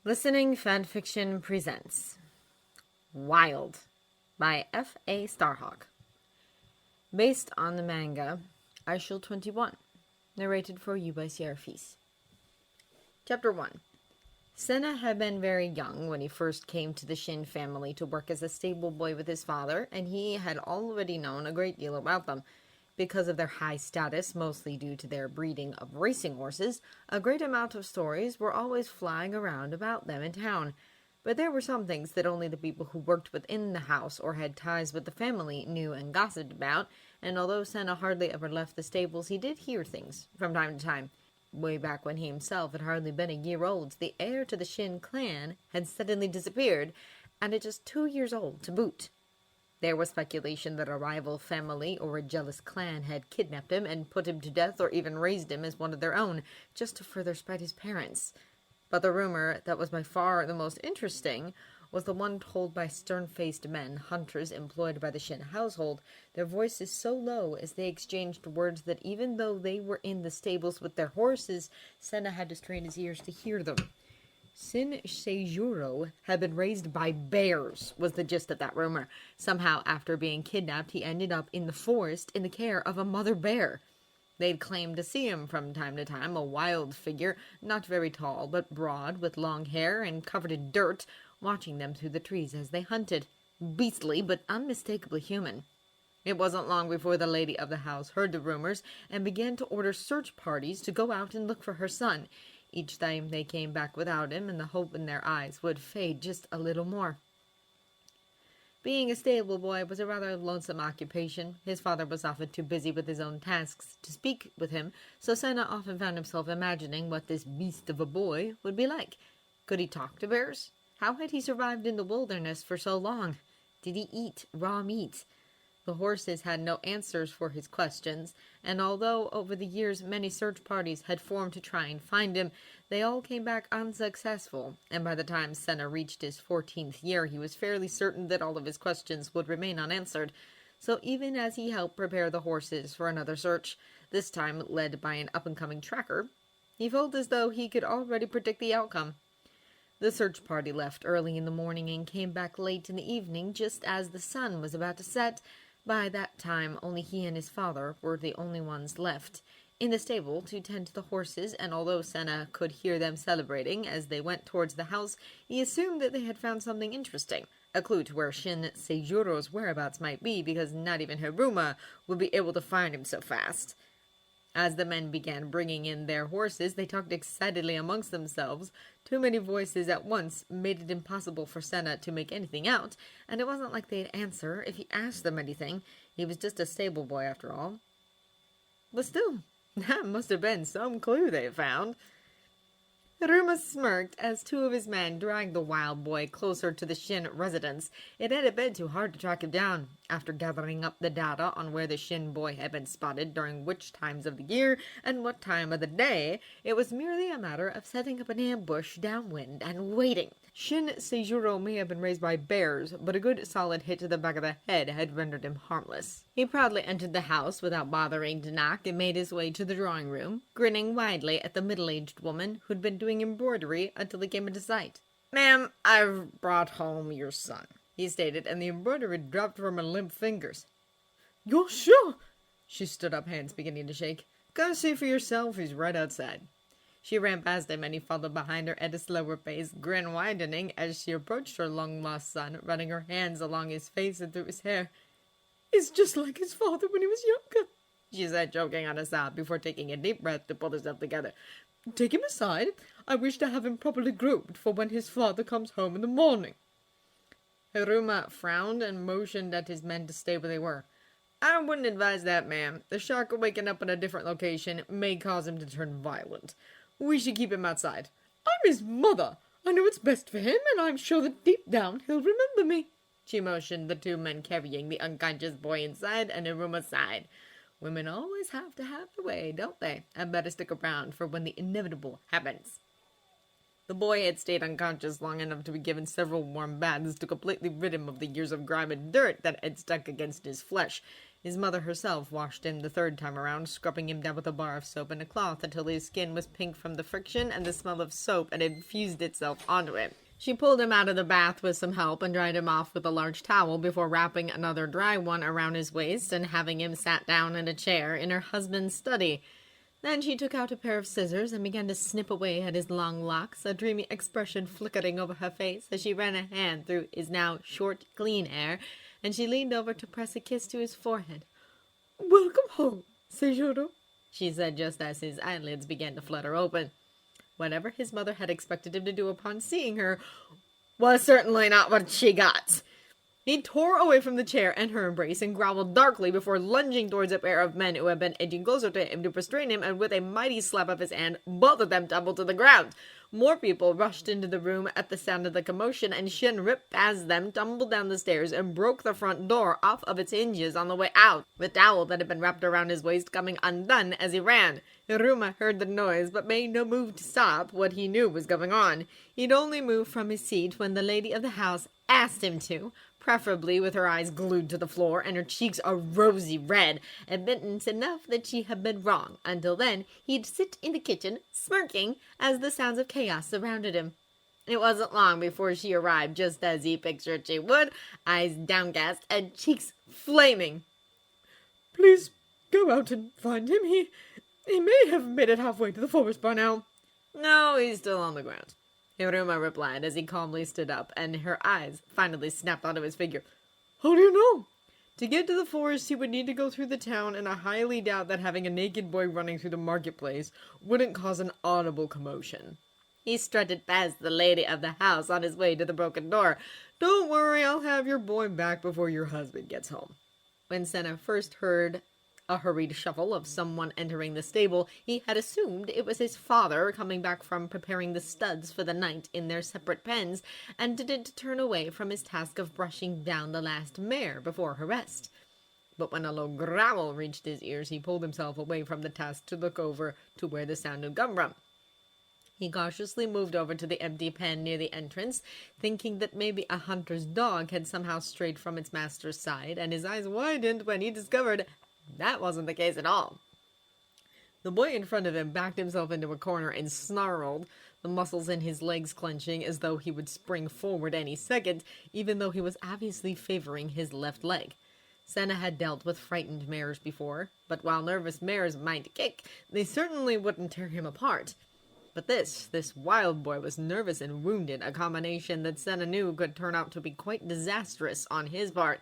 Listening Fanfiction presents Wild by F.A. Starhawk. Based on the manga Aishul 21. Narrated for you by Sierra Feast. Chapter 1. Sena had been very young when he first came to the Shin family to work as a stable boy with his father, and he had already known a great deal about them. Because of their high status, mostly due to their breeding of racing horses, a great amount of stories were always flying around about them in town. But there were some things that only the people who worked within the house or had ties with the family knew and gossiped about, and although Sena hardly ever left the stables, he did hear things from time to time. Way back when he himself had hardly been a year old, the heir to the Shin clan had suddenly disappeared, and at just 2 years old to boot. There was speculation that a rival family or a jealous clan had kidnapped him and put him to death or even raised him as one of their own, just to further spite his parents. But the rumor that was by far the most interesting was the one told by stern-faced men, hunters employed by the Shin household, their voices so low as they exchanged words that even though they were in the stables with their horses, Sena had to strain his ears to hear them. Shin Seijuro had been raised by bears, was the gist of that rumor. Somehow, after being kidnapped, he ended up in the forest in the care of a mother bear. They'd claimed to see him from time to time, a wild figure, not very tall, but broad, with long hair and covered in dirt, watching them through the trees as they hunted. Beastly, but unmistakably human. It wasn't long before the lady of the house heard the rumors and began to order search parties to go out and look for her son. Each time they came back without him, and the hope in their eyes would fade just a little more. Being a stable boy was a rather lonesome occupation. His father was often too busy with his own tasks to speak with him, so Sena often found himself imagining what this beast of a boy would be like. Could he talk to bears? How had he survived in the wilderness for so long? Did he eat raw meat? The horses had no answers for his questions, and although over the years many search parties had formed to try and find him, they all came back unsuccessful, and by the time Sena reached his 14th year, he was fairly certain that all of his questions would remain unanswered. So even as he helped prepare the horses for another search, this time led by an up-and-coming tracker, he felt as though he could already predict the outcome. The search party left early in the morning and came back late in the evening, just as the sun was about to set. By that time, only he and his father were the only ones left in the stable to tend to the horses, and although Sena could hear them celebrating as they went towards the house, he assumed that they had found something interesting, a clue to where Shin Seijuro's whereabouts might be, because not even Hiruma would be able to find him so fast. As the men began bringing in their horses, they talked excitedly amongst themselves. Too many voices at once made it impossible for Sena to make anything out, and it wasn't like they'd answer if he asked them anything. He was just a stable boy after all. But still, that must have been some clue they found. Hiruma smirked as two of his men dragged the wild boy closer to the Shin residence. It had been too hard to track him down. After gathering up the data on where the Shin boy had been spotted during which times of the year and what time of the day, it was merely a matter of setting up an ambush downwind and waiting. Shin Seijuro may have been raised by bears, but a good solid hit to the back of the head had rendered him harmless. He proudly entered the house without bothering to knock and made his way to the drawing room, grinning widely at the middle-aged woman who'd been doing embroidery until he came into sight. "Ma'am, I've brought home your son," he stated, and the embroidery dropped from her limp fingers. "You're sure?" She stood up, hands beginning to shake. "Go see for yourself, he's right outside." She ran past him, and he followed behind her at a slower pace, grin widening as she approached her long-lost son, running her hands along his face and through his hair. "He's just like his father when he was younger," she said, choking on a sob before taking a deep breath to pull herself together. "Take him aside. I wish to have him properly groomed for when his father comes home in the morning." Hiruma frowned and motioned at his men to stay where they were. "I wouldn't advise that, ma'am. The shark waking up in a different location may cause him to turn violent. We should keep him outside." "I'm his mother. I know what's best for him, and I'm sure that deep down he'll remember me." She motioned the two men carrying the unconscious boy inside and Hiruma's side. Women always have to have their way, don't they? I better stick around for when the inevitable happens. The boy had stayed unconscious long enough to be given several warm baths to completely rid him of the years of grime and dirt that had stuck against his flesh. His mother herself washed him the third time around, scrubbing him down with a bar of soap and a cloth until his skin was pink from the friction and the smell of soap had infused itself onto him. She pulled him out of the bath with some help and dried him off with a large towel before wrapping another dry one around his waist and having him sat down in a chair in her husband's study. Then she took out a pair of scissors and began to snip away at his long locks, a dreamy expression flickering over her face as she ran a hand through his now short, clean hair, and she leaned over to press a kiss to his forehead. "Welcome home, Seijuro," she said just as his eyelids began to flutter open. Whatever his mother had expected him to do upon seeing her was certainly not what she got. He tore away from the chair and her embrace and growled darkly before lunging towards a pair of men who had been edging closer to him to restrain him, and with a mighty slap of his hand, both of them tumbled to the ground. More people rushed into the room at the sound of the commotion, and Shin ripped past them, tumbled down the stairs, and broke the front door off of its hinges on the way out, the towel that had been wrapped around his waist coming undone as he ran. Hiruma heard the noise, but made no move to stop what he knew was going on. He'd only moved from his seat when the lady of the house asked him to, preferably with her eyes glued to the floor and her cheeks a rosy red, admittance enough that she had been wrong. Until then, he'd sit in the kitchen, smirking, as the sounds of chaos surrounded him. It wasn't long before she arrived, just as he pictured she would, eyes downcast and cheeks flaming. "Please go out and find him. He may have made it halfway to the forest by now." "No, he's still on the ground," Hiruma replied as he calmly stood up, and her eyes finally snapped out of his figure. "How do you know?" "To get to the forest, he would need to go through the town, and I highly doubt that having a naked boy running through the marketplace wouldn't cause an audible commotion." He strutted past the lady of the house on his way to the broken door. "Don't worry, I'll have your boy back before your husband gets home." When Sena first heard a hurried shuffle of someone entering the stable, he had assumed it was his father coming back from preparing the studs for the night in their separate pens, and didn't turn away from his task of brushing down the last mare before her rest. But when a low growl reached his ears, he pulled himself away from the task to look over to where the sound had come from. He cautiously moved over to the empty pen near the entrance, thinking that maybe a hunter's dog had somehow strayed from its master's side, and his eyes widened when he discovered that wasn't the case at all. The boy in front of him backed himself into a corner and snarled, the muscles in his legs clenching as though he would spring forward any second, even though he was obviously favoring his left leg. Sena had dealt with frightened mares before, but while nervous mares might kick, they certainly wouldn't tear him apart. But this wild boy was nervous and wounded, a combination that Sena knew could turn out to be quite disastrous on his part.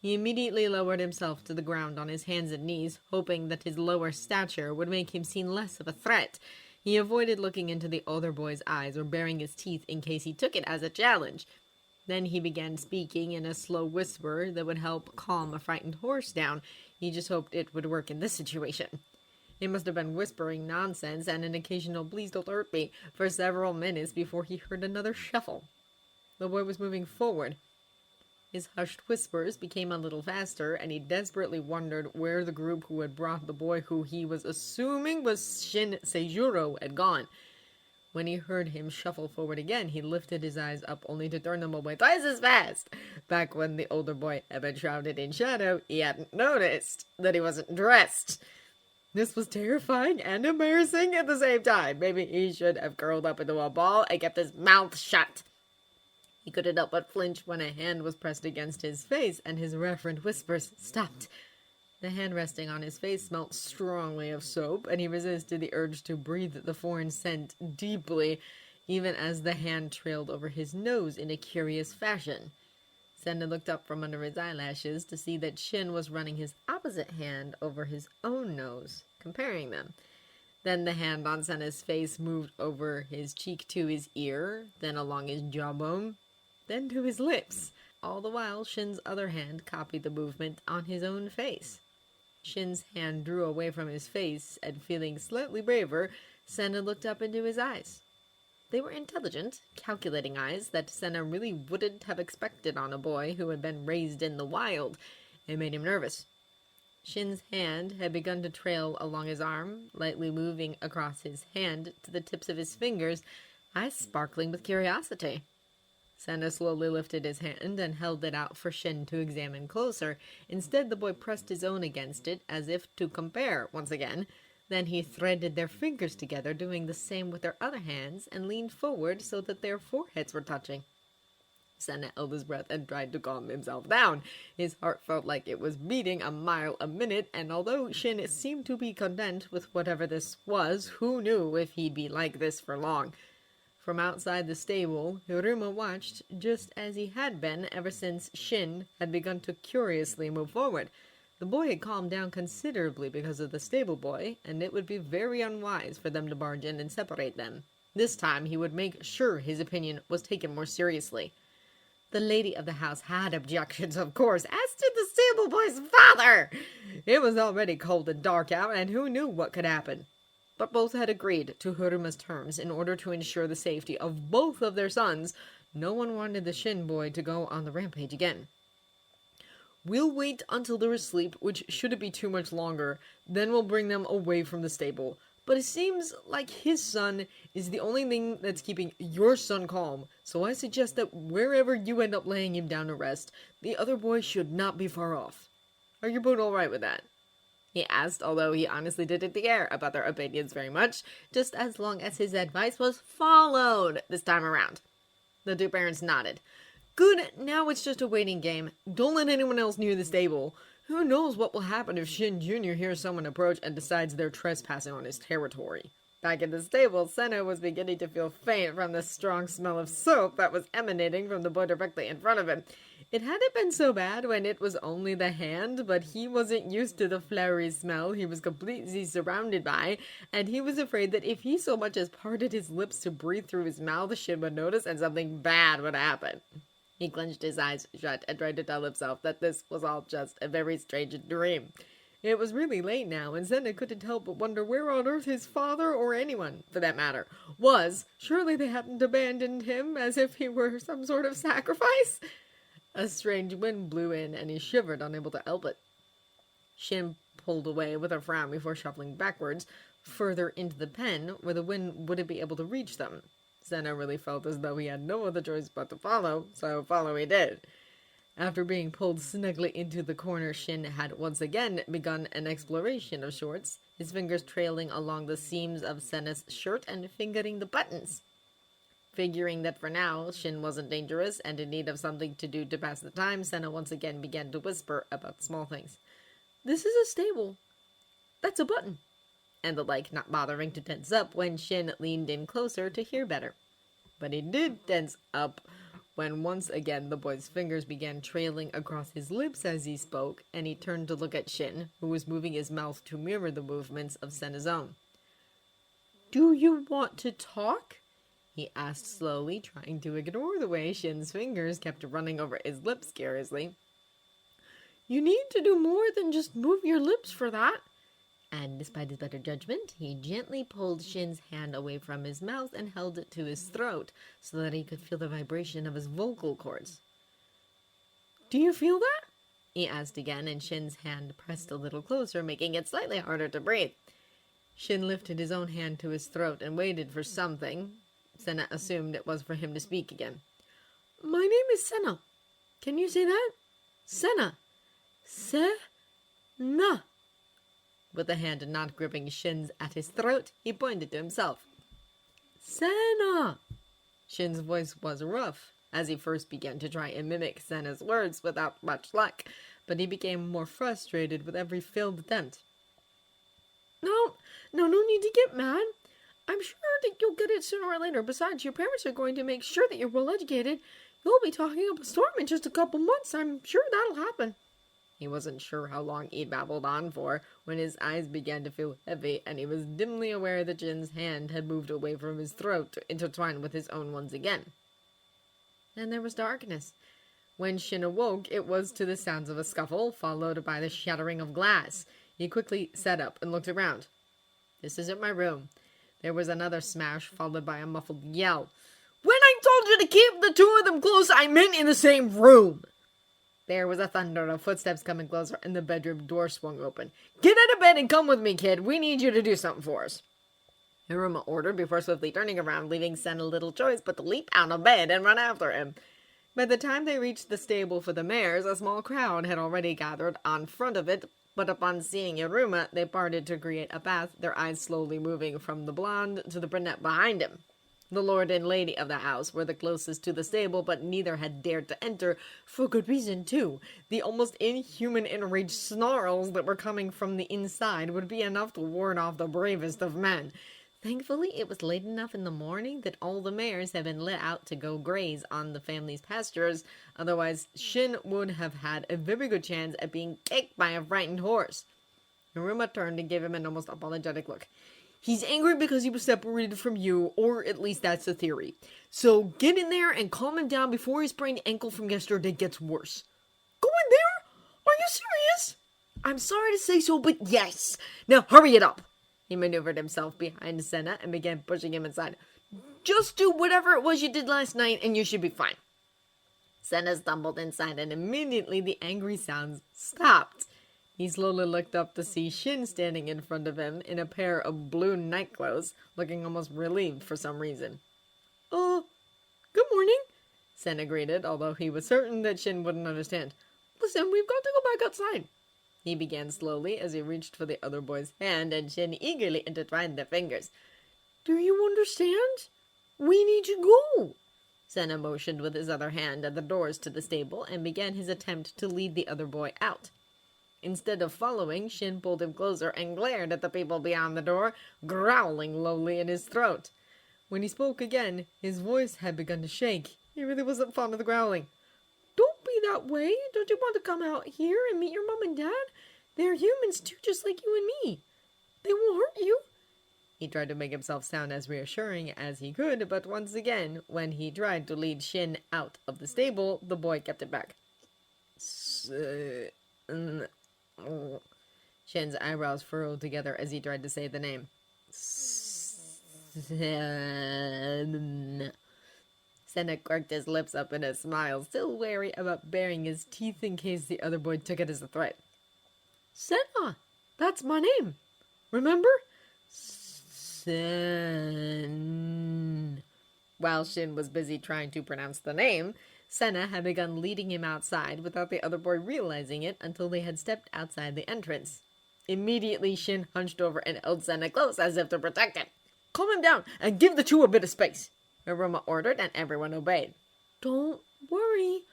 He immediately lowered himself to the ground on his hands and knees, hoping that his lower stature would make him seem less of a threat. He avoided looking into the older boy's eyes or baring his teeth in case he took it as a challenge. Then he began speaking in a slow whisper that would help calm a frightened horse down. He just hoped it would work in this situation. He must have been whispering nonsense and an occasional "please don't hurt me" for several minutes before he heard another shuffle. The boy was moving forward. His hushed whispers became a little faster, and he desperately wondered where the group who had brought the boy who he was assuming was Shin Seijuro had gone. When he heard him shuffle forward again, he lifted his eyes up only to turn them away twice as fast. Back when the older boy had been shrouded in shadow, he hadn't noticed that he wasn't dressed. This was terrifying and embarrassing at the same time. Maybe he should have curled up into a ball and kept his mouth shut. He couldn't help but flinch when a hand was pressed against his face, and his reverent whispers stopped. The hand resting on his face smelt strongly of soap, and he resisted the urge to breathe the foreign scent deeply, even as the hand trailed over his nose in a curious fashion. Sena looked up from under his eyelashes to see that Shin was running his opposite hand over his own nose, comparing them. Then the hand on Sena's face moved over his cheek to his ear, then along his jawbone, then to his lips. All the while, Shin's other hand copied the movement on his own face. Shin's hand drew away from his face, and feeling slightly braver, Sena looked up into his eyes. They were intelligent, calculating eyes that Sena really wouldn't have expected on a boy who had been raised in the wild. It made him nervous. Shin's hand had begun to trail along his arm, lightly moving across his hand to the tips of his fingers, eyes sparkling with curiosity. Sena slowly lifted his hand and held it out for Shin to examine closer. Instead, the boy pressed his own against it, as if to compare once again. Then he threaded their fingers together, doing the same with their other hands, and leaned forward so that their foreheads were touching. Sena held his breath and tried to calm himself down. His heart felt like it was beating a mile a minute, and although Shin seemed to be content with whatever this was, who knew if he'd be like this for long? From outside the stable, Hiruma watched just as he had been ever since Shin had begun to curiously move forward. The boy had calmed down considerably because of the stable boy, and it would be very unwise for them to barge in and separate them. This time he would make sure his opinion was taken more seriously. The lady of the house had objections, of course, as did the stable boy's father. It was already cold and dark out, and who knew what could happen? But both had agreed to Hiruma's terms in order to ensure the safety of both of their sons. No one wanted the Shin boy to go on the rampage again. "We'll wait until they're asleep, which shouldn't be too much longer. Then we'll bring them away from the stable. But it seems like his son is the only thing that's keeping your son calm. So I suggest that wherever you end up laying him down to rest, the other boy should not be far off. Are you both all right with that?" he asked, although he honestly didn't care about their opinions very much, just as long as his advice was followed this time around. The two parents nodded. "Good, now it's just a waiting game. Don't let anyone else near the stable. Who knows what will happen if Shin Jr. hears someone approach and decides they're trespassing on his territory." Back in the stable, Sena was beginning to feel faint from the strong smell of soap that was emanating from the boy directly in front of him. It hadn't been so bad when it was only the hand, but he wasn't used to the flowery smell he was completely surrounded by, and he was afraid that if he so much as parted his lips to breathe through his mouth, Shin would notice and something bad would happen. He clenched his eyes shut and tried to tell himself that this was all just a very strange dream. It was really late now, and Sena couldn't help but wonder where on earth his father, or anyone, for that matter, was. Surely they hadn't abandoned him as if he were some sort of sacrifice? A strange wind blew in, and he shivered, unable to help it. Shin pulled away with a frown before shuffling backwards, further into the pen, where the wind wouldn't be able to reach them. Sena really felt as though he had no other choice but to follow, so follow he did. After being pulled snugly into the corner, Shin had once again begun an exploration of sorts, his fingers trailing along the seams of Sena's shirt and fingering the buttons. Figuring that for now, Shin wasn't dangerous and in need of something to do to pass the time, Sena once again began to whisper about small things. "This is a stable. That's a button." And the like, not bothering to tense up when Shin leaned in closer to hear better. But he did tense up when once again the boy's fingers began trailing across his lips as he spoke, and he turned to look at Shin, who was moving his mouth to mirror the movements of Sena's own. "Do you want to talk?" he asked slowly, trying to ignore the way Shin's fingers kept running over his lips curiously. "You need to do more than just move your lips for that." And despite his better judgment, he gently pulled Shin's hand away from his mouth and held it to his throat so that he could feel the vibration of his vocal cords. "Do you feel that?" he asked again, and Shin's hand pressed a little closer, making it slightly harder to breathe. Shin lifted his own hand to his throat and waited for something. Sena assumed it was for him to speak again. "My name is Sena. Can you say that? Sena. Se-na." With the hand not gripping Shin's at his throat, he pointed to himself. "Sena!" Shin's voice was rough, as he first began to try and mimic Sena's words without much luck, but he became more frustrated with every failed attempt. No need to get mad. I'm sure that you'll get it sooner or later. Besides, your parents are going to make sure that you're well educated. You'll be talking up a storm in just a couple months. I'm sure that'll happen." He wasn't sure how long he'd babbled on for when his eyes began to feel heavy, and he was dimly aware that Jin's hand had moved away from his throat to intertwine with his own once again. Then there was darkness. When Shin awoke, it was to the sounds of a scuffle, followed by the shattering of glass. He quickly sat up and looked around. "This isn't my room." There was another smash, followed by a muffled yell. "When I told you to keep the two of them close, I meant in the same room!" There was a thunder of footsteps coming closer, and the bedroom door swung open. "Get out of bed and come with me, kid. We need you to do something for us." Hiruma ordered before swiftly turning around, leaving Sena little choice but to leap out of bed and run after him. By the time they reached the stable for the mares, a small crowd had already gathered on front of it, but upon seeing Hiruma, they parted to create a path, their eyes slowly moving from the blonde to the brunette behind him. The lord and lady of the house were the closest to the stable, but neither had dared to enter, for good reason, too. The almost inhuman enraged snarls that were coming from the inside would be enough to ward off the bravest of men. Thankfully, it was late enough in the morning that all the mares had been let out to go graze on the family's pastures, otherwise Shin would have had a very good chance at being kicked by a frightened horse. Hiruma turned and gave him an almost apologetic look. He's angry because he was separated from you, or at least that's the theory. So get in there and calm him down before his sprained ankle from yesterday gets worse. Go in there? Are you serious? I'm sorry to say so, but yes. Now hurry it up. He maneuvered himself behind Sena and began pushing him inside. Just do whatever it was you did last night and you should be fine. Sena stumbled inside and immediately the angry sounds stopped. He slowly looked up to see Shin standing in front of him in a pair of blue nightclothes, looking almost relieved for some reason. Good morning, Sena greeted, although he was certain that Shin wouldn't understand. Listen, we've got to go back outside. He began slowly as he reached for the other boy's hand, and Shin eagerly intertwined their fingers. Do you understand? We need to go. Sena motioned with his other hand at the doors to the stable and began his attempt to lead the other boy out. Instead of following, Shin pulled him closer and glared at the people beyond the door, growling lowly in his throat. When he spoke again, his voice had begun to shake. He really wasn't fond of the growling. Don't be that way. Don't you want to come out here and meet your mom and dad? They're humans too, just like you and me. They won't hurt you. He tried to make himself sound as reassuring as he could, but once again, when he tried to lead Shin out of the stable, the boy kept it back. Shin's eyebrows furrowed together as he tried to say the name. Sena quirked his lips up in a smile, still wary about baring his teeth in case the other boy took it as a threat. Sena! That's my name! Remember? Sen. While Shin was busy trying to pronounce the name, Sena had begun leading him outside without the other boy realizing it until they had stepped outside the entrance. Immediately, Shin hunched over and held Sena close as if to protect him. Calm him down and give the two a bit of space, Hiruma ordered, and everyone obeyed. Don't worry.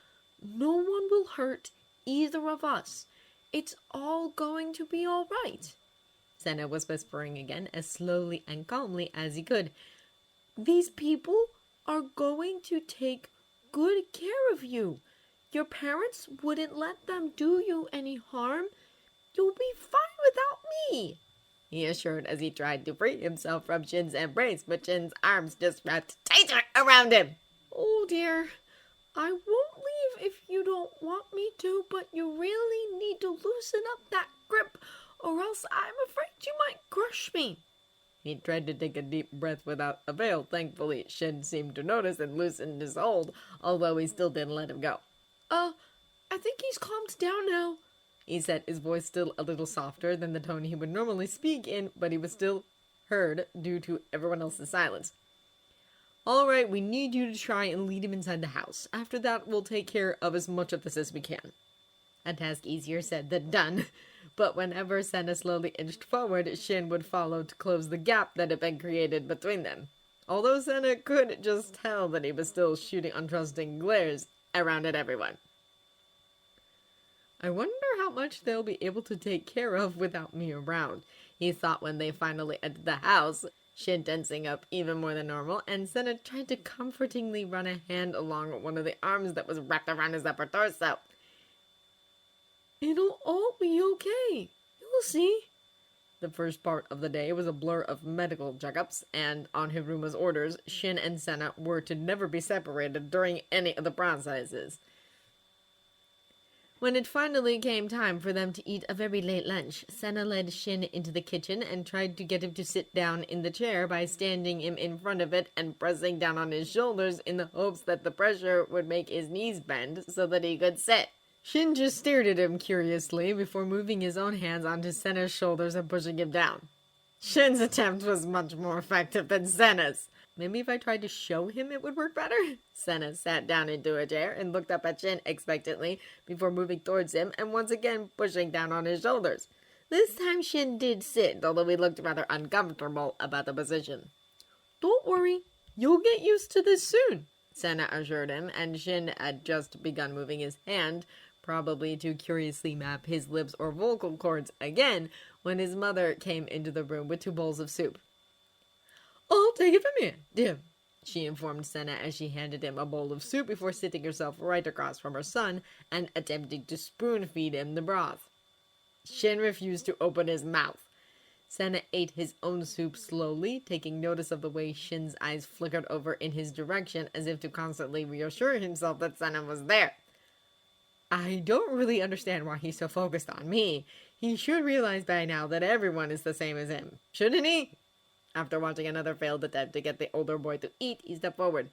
No one will hurt either of us. It's all going to be all right. Sena was whispering again as slowly and calmly as he could. These people are going to take good care of you. Your parents wouldn't let them do you any harm. You'll be fine without me, he assured as he tried to free himself from Shin's embrace, but Shin's arms just wrapped tighter around him. Oh dear, I won't leave if you don't want me to, but you really need to loosen up that grip, or else I'm afraid you might crush me. He tried to take a deep breath without avail. Thankfully, Shin seemed to notice and loosened his hold, although he still didn't let him go. I think he's calmed down now, he said, his voice still a little softer than the tone he would normally speak in, but he was still heard due to everyone else's silence. All right, we need you to try and lead him inside the house. After that, we'll take care of as much of this as we can. A task easier said than done. But whenever Sena slowly inched forward, Shin would follow to close the gap that had been created between them. Although Sena could just tell that he was still shooting untrusting glares around at everyone. I wonder how much they'll be able to take care of without me around, he thought when they finally entered the house, Shin tensing up even more than normal, and Sena tried to comfortingly run a hand along one of the arms that was wrapped around his upper torso. It'll all be okay. You'll see. The first part of the day was a blur of medical checkups, and on Hiruma's orders, Shin and Sena were to never be separated during any of the processes. When it finally came time for them to eat a very late lunch, Sena led Shin into the kitchen and tried to get him to sit down in the chair by standing him in front of it and pressing down on his shoulders in the hopes that the pressure would make his knees bend so that he could sit. Shin just stared at him curiously before moving his own hands onto Sena's shoulders and pushing him down. Shin's attempt was much more effective than Sena's. Maybe if I tried to show him it would work better? Sena sat down into a chair and looked up at Shin expectantly before moving towards him and once again pushing down on his shoulders. This time Shin did sit, although he looked rather uncomfortable about the position. "Don't worry, you'll get used to this soon," Sena assured him, and Shin had just begun moving his hand, probably to curiously map his lips or vocal cords again, when his mother came into the room with 2 bowls of soup. "I'll take it from you, dear," she informed Sena as she handed him a bowl of soup before sitting herself right across from her son and attempting to spoon-feed him the broth. Shin refused to open his mouth. Sena ate his own soup slowly, taking notice of the way Shin's eyes flickered over in his direction as if to constantly reassure himself that Sena was there. I don't really understand why he's so focused on me. He should realize by now that everyone is the same as him, shouldn't he? After watching another failed attempt to get the older boy to eat, he stepped forward.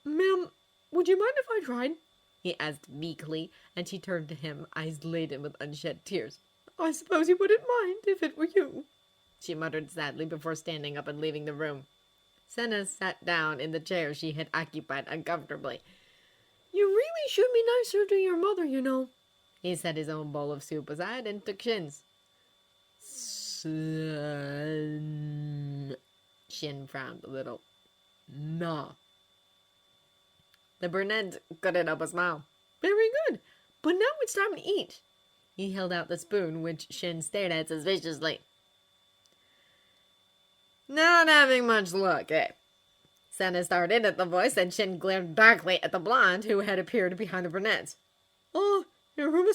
"Ma'am, would you mind if I tried?" he asked meekly, and she turned to him, eyes laden with unshed tears. "I suppose you wouldn't mind if it were you," she muttered sadly before standing up and leaving the room. Sena sat down in the chair she had occupied uncomfortably. "You really should be nicer to your mother, you know." He set his own bowl of soup aside and took Shin's. Shin frowned a little. "Nah." The brunette couldn't help a smile. "Very good, but now it's time to eat." He held out the spoon, which Shin stared at suspiciously. "Not having much luck, eh?" Sena started at the voice, and Shin glared darkly at the blonde who had appeared behind the brunette. "Oh,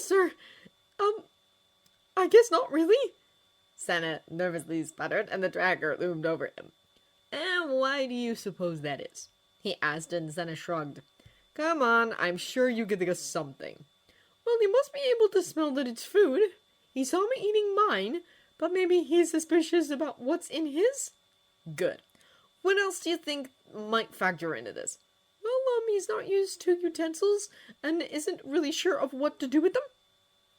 sir. I guess not really." Sena nervously sputtered, and the tracker loomed over him. "And why do you suppose that is?" he asked, and Sena shrugged. "Come on, I'm sure you could think of something." "Well, he must be able to smell that it's food. He saw me eating mine, but maybe he's suspicious about what's in his?" "Good. What else do you think might factor into this?" "Well, he's not used to utensils, and isn't really sure of what to do with them."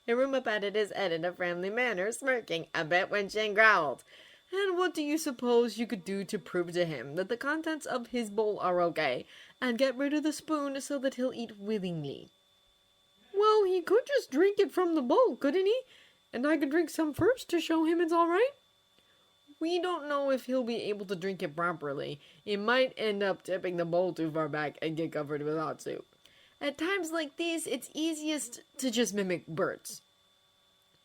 Hiruma patted his head in a friendly manner, smirking a bit when Shin growled. "And what do you suppose you could do to prove to him that the contents of his bowl are okay, and get rid of the spoon so that he'll eat willingly?" "Well, he could just drink it from the bowl, couldn't he? And I could drink some first to show him it's all right." "We don't know if he'll be able to drink it properly. He might end up tipping the bowl too far back and get covered with hot soup. At times like these, it's easiest to just mimic birds."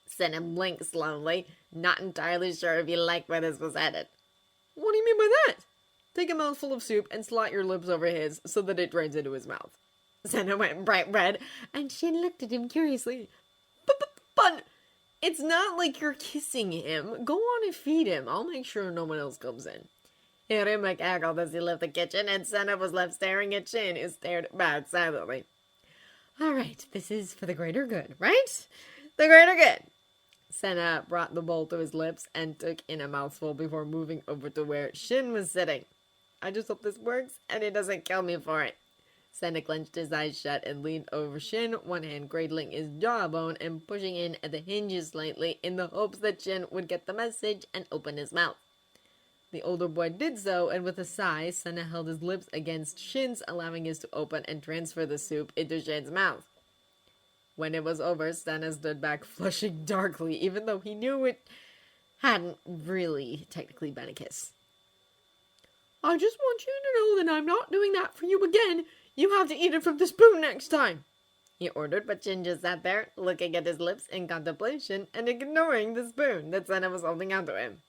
Sena blinked slowly, not entirely sure if he liked where this was headed. "What do you mean by that?" "Take a mouthful of soup and slot your lips over his so that it drains into his mouth." Sena went bright red, and Shin looked at him curiously. But it's not like you're kissing him. Go on and feed him. I'll make sure no one else comes in." Hiruma cackled as he left the kitchen, and Sena was left staring at Shin, who stared back silently. "All right, this is for the greater good, right? The greater good." Sena brought the bowl to his lips and took in a mouthful before moving over to where Shin was sitting. "I just hope this works and he doesn't kill me for it." Sena clenched his eyes shut and leaned over Shin, one hand cradling his jawbone and pushing in at the hinges slightly in the hopes that Shin would get the message and open his mouth. The older boy did so, and with a sigh, Sena held his lips against Shin's, allowing his to open and transfer the soup into Shin's mouth. When it was over, Sena stood back, flushing darkly, even though he knew it hadn't really technically been a kiss. "I just want you to know that I'm not doing that for you again. You have to eat it from the spoon next time," he ordered, but Shin just sat there, looking at his lips in contemplation and ignoring the spoon that Sena was holding out to him.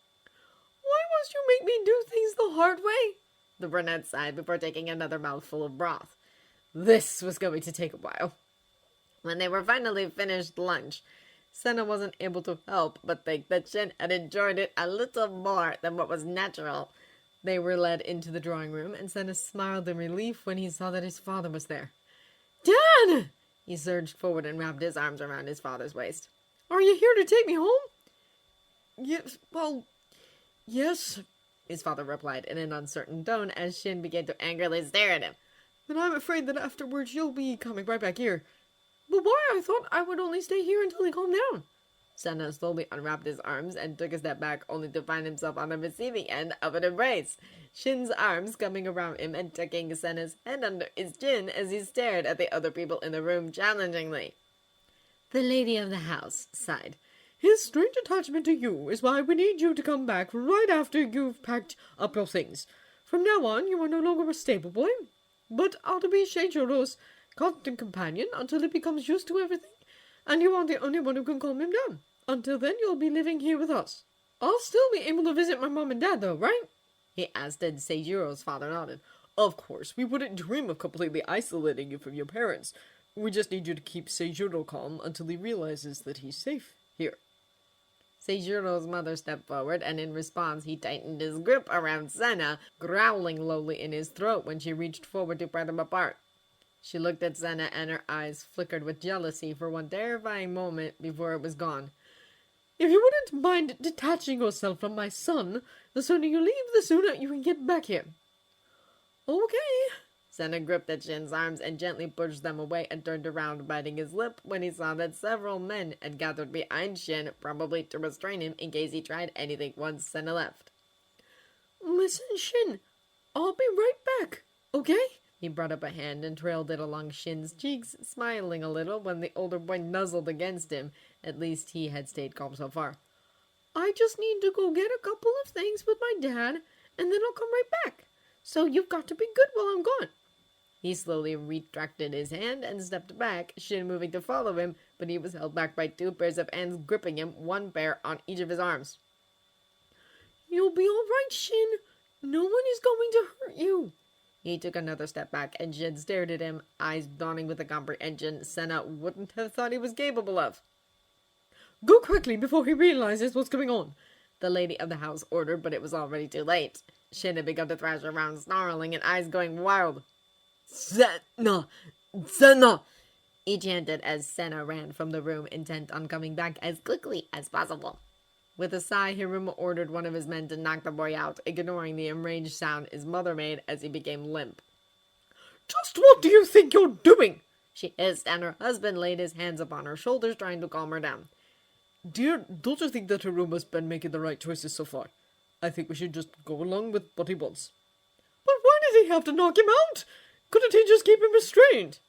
"Why must you make me do things the hard way?" the brunette sighed before taking another mouthful of broth. This was going to take a while. When they were finally finished lunch, Sena wasn't able to help but think that Shin had enjoyed it a little more than what was natural. They were led into the drawing room, and Sena smiled in relief when he saw that his father was there. "Dad!" He surged forward and wrapped his arms around his father's waist. "Are you here to take me home?" Yes, his father replied in an uncertain tone as Shin began to angrily stare at him. "But I'm afraid that afterwards you'll be coming right back here." "But why? I thought I would only stay here until he calmed down." Sena slowly unwrapped his arms and took a step back, only to find himself on the receiving end of an embrace. Shin's arms coming around him and tucking Sena's head under his chin as he stared at the other people in the room challengingly. The lady of the house sighed. His strange attachment to you is why we need you to come back right after you've packed up your things. From now on, you are no longer a stable boy, but are to be Seijuro's constant companion until he becomes used to everything, and you are the only one who can calm him down. Until then, you'll be living here with us. I'll still be able to visit my mom and dad, though, right? He asked, and Seijuro's father nodded. Of course, we wouldn't dream of completely isolating you from your parents. We just need you to keep Seijuro calm until he realizes that he's safe here. Seijuro's mother stepped forward, and in response, he tightened his grip around Sena, growling lowly in his throat when she reached forward to pry them apart. She looked at Sena, and her eyes flickered with jealousy for one terrifying moment before it was gone. If you wouldn't mind detaching yourself from my son, the sooner you leave, the sooner you can get back here. Okay. Sena gripped at Shin's arms and gently pushed them away and turned around, biting his lip when he saw that several men had gathered behind Shin, probably to restrain him in case he tried anything once Sena left. Listen, Shin, I'll be right back, okay? He brought up a hand and trailed it along Shin's cheeks, smiling a little when the older boy nuzzled against him. At least he had stayed calm so far. I just need to go get a couple of things with my dad, and then I'll come right back. So you've got to be good while I'm gone. He slowly retracted his hand and stepped back, Shin moving to follow him, but he was held back by two pairs of hands gripping him, one pair on each of his arms. You'll be all right, Shin. No one is going to hurt you. He took another step back, and Shin stared at him, eyes dawning with a comprehension Sena wouldn't have thought he was capable of. Go quickly before he realizes what's going on, the lady of the house ordered, but it was already too late. Shin had begun to thrash around, snarling and eyes going wild. Sena! Sena! He chanted as Sena ran from the room, intent on coming back as quickly as possible. With a sigh, Hiruma ordered one of his men to knock the boy out, ignoring the enraged sound his mother made as he became limp. Just what do you think you're doing? She hissed, and her husband laid his hands upon her shoulders, trying to calm her down. Dear, don't you think that Hiruma's been making the right choices so far? I think we should just go along with what he wants. But why did he have to knock him out? Couldn't he just keep him restrained?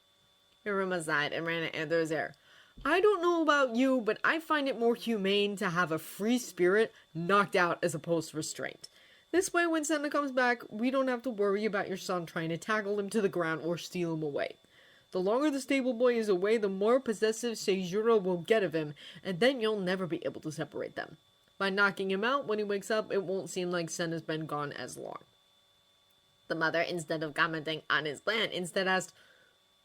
Hiruma sighed and ran at Andrew's hair. I don't know about you, but I find it more humane to have a free spirit knocked out as opposed to restrained. This way, when Sena comes back, we don't have to worry about your son trying to tackle him to the ground or steal him away. The longer the stable boy is away, the more possessive Seijuro will get of him, and then you'll never be able to separate them. By knocking him out, when he wakes up, it won't seem like Sena's been gone as long. The mother, instead of commenting on his plan, instead asked,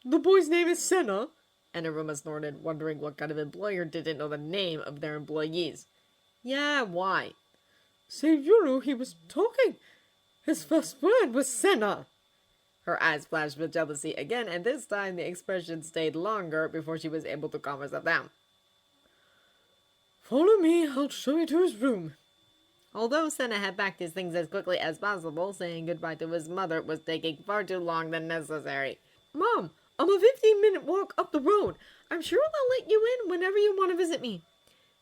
The boy's name is Sena? And Hiruma snorted, wondering what kind of employer didn't know the name of their employees. Yeah, why? Seijuro, he was talking. His first word was Sena. Her eyes flashed with jealousy again, and this time the expression stayed longer before she was able to calm herself down. Follow me, I'll show you to his room. Although Sena had packed his things as quickly as possible, saying goodbye to his mother was taking far too long than necessary. Mom, I'm a 15-minute walk up the road. I'm sure they'll let you in whenever you want to visit me.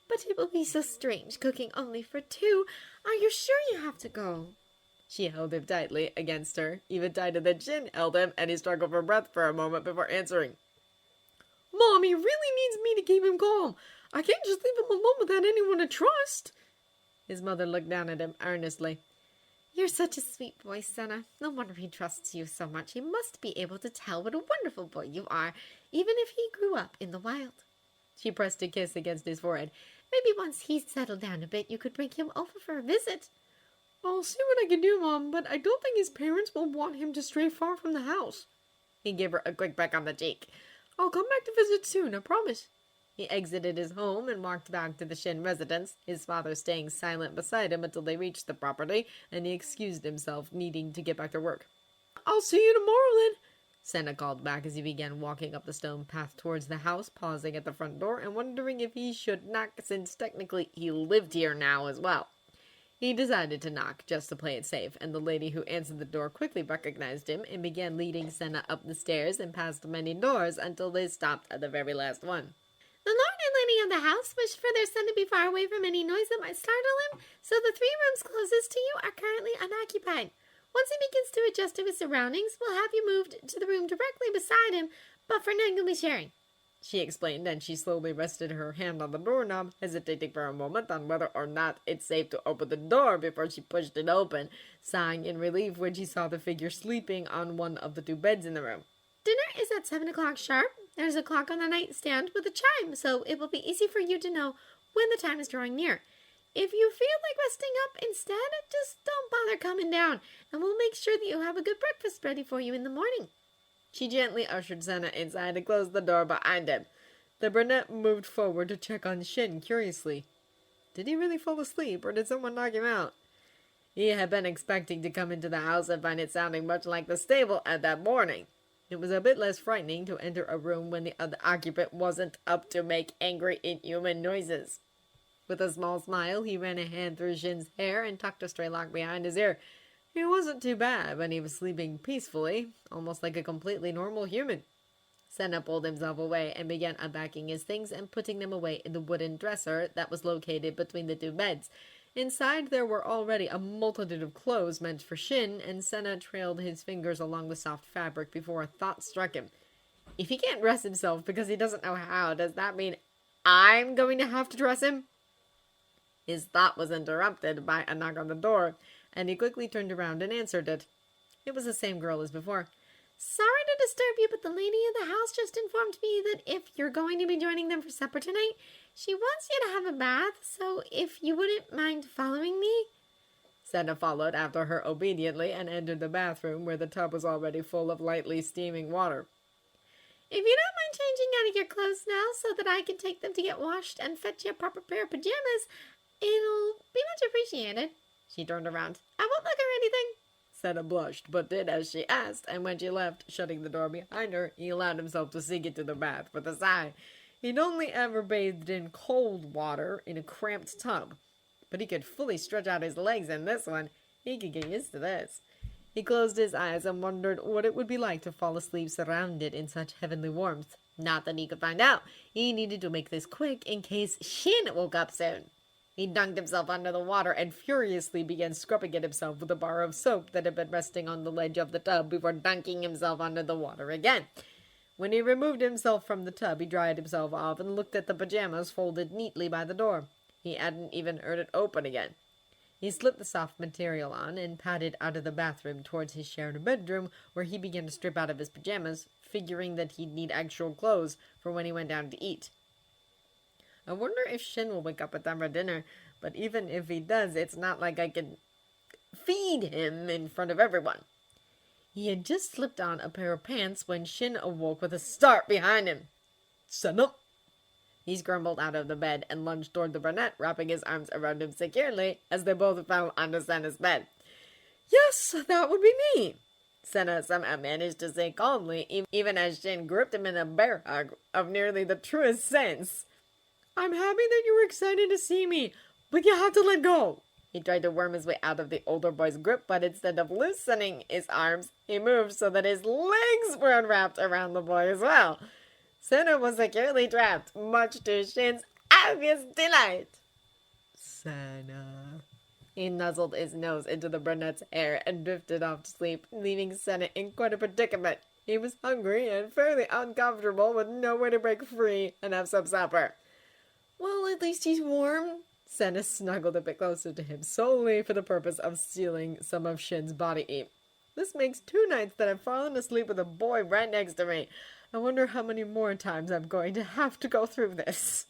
But it will be so strange cooking only for two. Are you sure you have to go? She held him tightly against her, even tighter than Shin held him, and he struggled for breath for a moment before answering. Mom, he really needs me to keep him calm. I can't just leave him alone without anyone to trust. His mother looked down at him earnestly. You're such a sweet boy, Sena. No wonder he trusts you so much. He must be able to tell what a wonderful boy you are, even if he grew up in the wild. She pressed a kiss against his forehead. Maybe once he's settled down a bit, you could bring him over for a visit. I'll see what I can do, Mom, but I don't think his parents will want him to stray far from the house. He gave her a quick peck on the cheek. I'll come back to visit soon, I promise. He exited his home and walked back to the Shin residence, his father staying silent beside him until they reached the property, and he excused himself, needing to get back to work. I'll see you tomorrow, then, Sena called back as he began walking up the stone path towards the house, pausing at the front door and wondering if he should knock, since technically he lived here now as well. He decided to knock, just to play it safe, and the lady who answered the door quickly recognized him and began leading Sena up the stairs and past many doors until they stopped at the very last one. The Lord and Lady of the house wish for their son to be far away from any noise that might startle him, so the 3 rooms closest to you are currently unoccupied. Once he begins to adjust to his surroundings, we'll have you moved to the room directly beside him, but for now you'll be sharing," she explained, and she slowly rested her hand on the doorknob, hesitating for a moment on whether or not it's safe to open the door before she pushed it open, sighing in relief when she saw the figure sleeping on one of the 2 beds in the room. "Dinner is at 7 o'clock sharp. There's a clock on the nightstand with a chime, so it will be easy for you to know when the time is drawing near. If you feel like resting up instead, just don't bother coming down, and we'll make sure that you have a good breakfast ready for you in the morning." She gently ushered Sena inside and closed the door behind him. The brunette moved forward to check on Shin curiously. Did he really fall asleep, or did someone knock him out? He had been expecting to come into the house and find it sounding much like the stable at that morning. It was a bit less frightening to enter a room when the other occupant wasn't up to make angry, inhuman noises. With a small smile, he ran a hand through Shin's hair and tucked a stray lock behind his ear. It wasn't too bad when he was sleeping peacefully, almost like a completely normal human. Sena pulled himself away and began unpacking his things and putting them away in the wooden dresser that was located between the 2 beds. Inside there were already a multitude of clothes meant for Shin, and Sena trailed his fingers along the soft fabric before a thought struck him. If he can't dress himself because he doesn't know how, does that mean I'm going to have to dress him? His thought was interrupted by a knock on the door, and he quickly turned around and answered it. It was the same girl as before. "Sorry to disturb you, but the lady of the house just informed me that if you're going to be joining them for supper tonight, she wants you to have a bath, so if you wouldn't mind following me." Sena followed after her obediently and entered the bathroom where the tub was already full of lightly steaming water. "If you don't mind changing out of your clothes now so that I can take them to get washed and fetch you a proper pair of pajamas, it'll be much appreciated." She turned around. "I won't look or anything." Sena blushed, but did as she asked, and when she left, shutting the door behind her, he allowed himself to sink into the bath with a sigh. He'd only ever bathed in cold water in a cramped tub, but he could fully stretch out his legs in this one. He could get used to this. He closed his eyes and wondered what it would be like to fall asleep surrounded in such heavenly warmth. Not that he could find out. He needed to make this quick in case Shin woke up soon. He dunked himself under the water and furiously began scrubbing at himself with a bar of soap that had been resting on the ledge of the tub before dunking himself under the water again. When he removed himself from the tub, he dried himself off and looked at the pajamas folded neatly by the door. He hadn't even heard it open again. He slipped the soft material on and padded out of the bathroom towards his shared bedroom, where he began to strip out of his pajamas, figuring that he'd need actual clothes for when he went down to eat. I wonder if Shin will wake up at time for dinner, but even if he does, it's not like I can feed him in front of everyone. He had just slipped on a pair of pants when Shin awoke with a start behind him. "Sena!" He scrambled out of the bed and lunged toward the brunette, wrapping his arms around him securely as they both fell onto Sena's bed. "Yes, that would be me," Sena somehow managed to say calmly, even as Shin gripped him in a bear hug of nearly the truest sense. "I'm happy that you were excited to see me, but you have to let go." He tried to worm his way out of the older boy's grip, but instead of loosening his arms, he moved so that his legs were unwrapped around the boy as well. Sena was securely trapped, much to Shin's obvious delight. "Sena." He nuzzled his nose into the brunette's hair and drifted off to sleep, leaving Sena in quite a predicament. He was hungry and fairly uncomfortable with nowhere to break free and have some supper. "Well, at least he's warm." Sena snuggled a bit closer to him, solely for the purpose of stealing some of Shin's body heat. "This makes 2 nights that I've fallen asleep with a boy right next to me. I wonder how many more times I'm going to have to go through this."